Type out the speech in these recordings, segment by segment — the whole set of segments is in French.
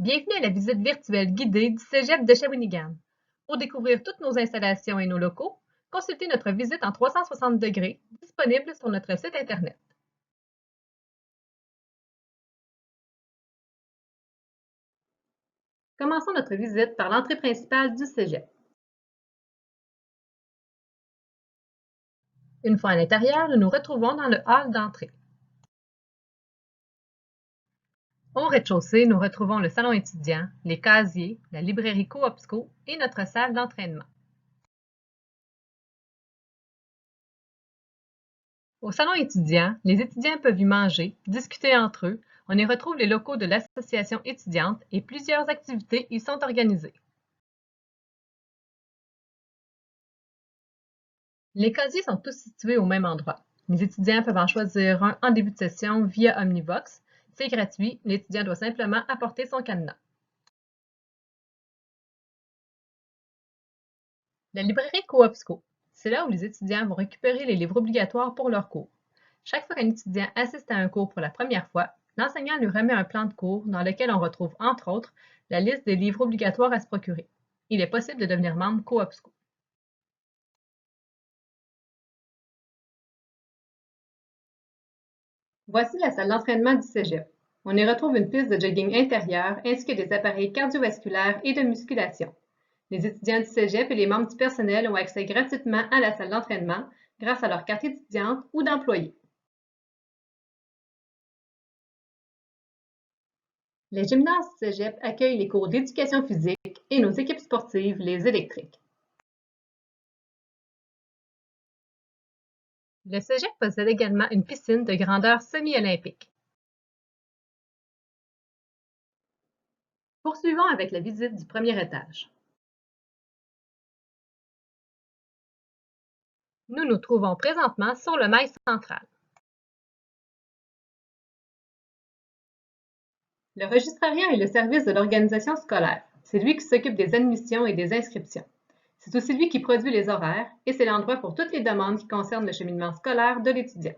Bienvenue à la visite virtuelle guidée du Cégep de Shawinigan. Pour découvrir toutes nos installations et nos locaux, consultez notre visite en 360 degrés disponible sur notre site Internet. Commençons notre visite par l'entrée principale du Cégep. Une fois à l'intérieur, nous nous retrouvons dans le hall d'entrée. Au rez-de-chaussée, nous retrouvons le salon étudiant, les casiers, la librairie Coopsco et notre salle d'entraînement. Au salon étudiant, les étudiants peuvent y manger, discuter entre eux. On y retrouve les locaux de l'association étudiante et plusieurs activités y sont organisées. Les casiers sont tous situés au même endroit. Les étudiants peuvent en choisir un en début de session via Omnivox. C'est gratuit, l'étudiant doit simplement apporter son cadenas. La librairie Coopsco, c'est là où les étudiants vont récupérer les livres obligatoires pour leurs cours. Chaque fois qu'un étudiant assiste à un cours pour la première fois, l'enseignant lui remet un plan de cours dans lequel on retrouve entre autres la liste des livres obligatoires à se procurer. Il est possible de devenir membre Coopsco. Voici la salle d'entraînement du Cégep. On y retrouve une piste de jogging intérieure ainsi que des appareils cardiovasculaires et de musculation. Les étudiants du Cégep et les membres du personnel ont accès gratuitement à la salle d'entraînement grâce à leur carte étudiante ou d'employé. Les gymnases du Cégep accueillent les cours d'éducation physique et nos équipes sportives, les électriques. Le Cégep possède également une piscine de grandeur semi-olympique. Poursuivons avec la visite du premier étage. Nous nous trouvons présentement sur le mail central. Le registrariat est le service de l'organisation scolaire. C'est lui qui s'occupe des admissions et des inscriptions. C'est aussi lui qui produit les horaires et c'est l'endroit pour toutes les demandes qui concernent le cheminement scolaire de l'étudiant.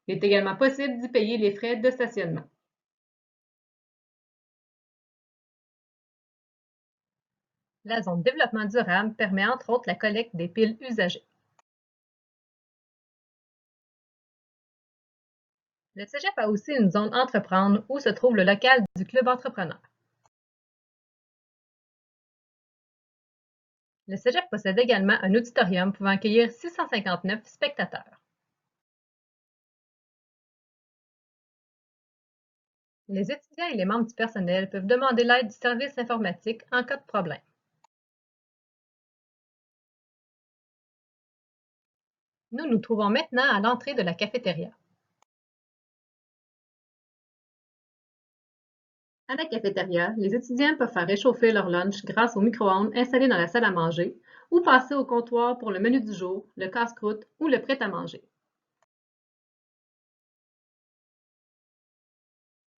Il est également possible d'y payer les frais de stationnement. La zone développement durable permet entre autres la collecte des piles usagées. Le Cégep a aussi une zone entreprendre où se trouve le local du club entrepreneur. Le Cégep possède également un auditorium pouvant accueillir 659 spectateurs. Les étudiants et les membres du personnel peuvent demander l'aide du service informatique en cas de problème. Nous nous trouvons maintenant à l'entrée de la cafétéria. À la cafétéria, les étudiants peuvent faire réchauffer leur lunch grâce au micro-ondes installé dans la salle à manger ou passer au comptoir pour le menu du jour, le casse-croûte ou le prêt-à-manger.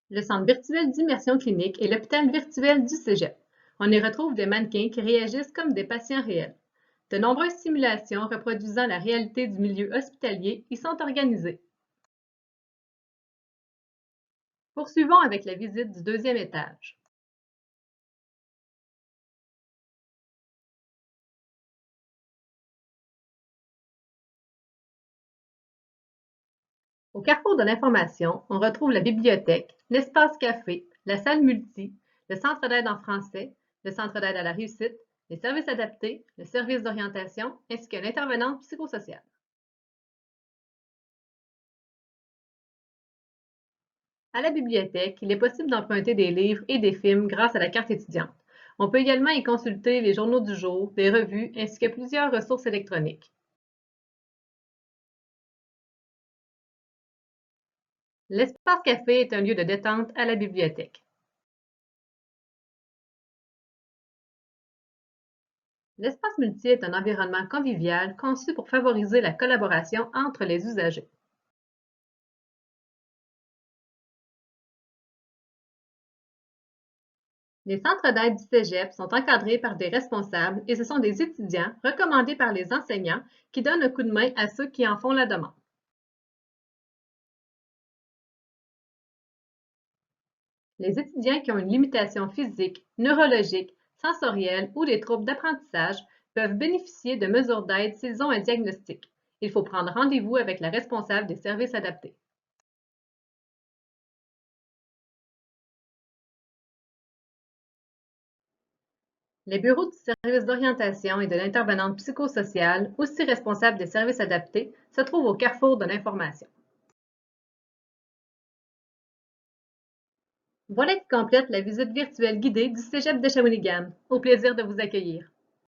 Le centre virtuel d'immersion clinique est l'hôpital virtuel du Cégep. On y retrouve des mannequins qui réagissent comme des patients réels. De nombreuses simulations reproduisant la réalité du milieu hospitalier y sont organisées. Poursuivons avec la visite du deuxième étage. Au carrefour de l'information, on retrouve la bibliothèque, l'espace café, la salle multi, le centre d'aide en français, le centre d'aide à la réussite, les services adaptés, le service d'orientation ainsi que l'intervenante psychosociale. À la bibliothèque, il est possible d'emprunter des livres et des films grâce à la carte étudiante. On peut également y consulter les journaux du jour, des revues ainsi que plusieurs ressources électroniques. L'espace café est un lieu de détente à la bibliothèque. L'espace multi est un environnement convivial conçu pour favoriser la collaboration entre les usagers. Les centres d'aide du Cégep sont encadrés par des responsables et ce sont des étudiants recommandés par les enseignants qui donnent un coup de main à ceux qui en font la demande. Les étudiants qui ont une limitation physique, neurologique, sensorielle ou des troubles d'apprentissage peuvent bénéficier de mesures d'aide s'ils ont un diagnostic. Il faut prendre rendez-vous avec la responsable des services adaptés. Les bureaux du service d'orientation et de l'intervenante psychosociale, aussi responsables des services adaptés, se trouvent au carrefour de l'information. Voilà qui complète la visite virtuelle guidée du Cégep de Shawinigan. Au plaisir de vous accueillir.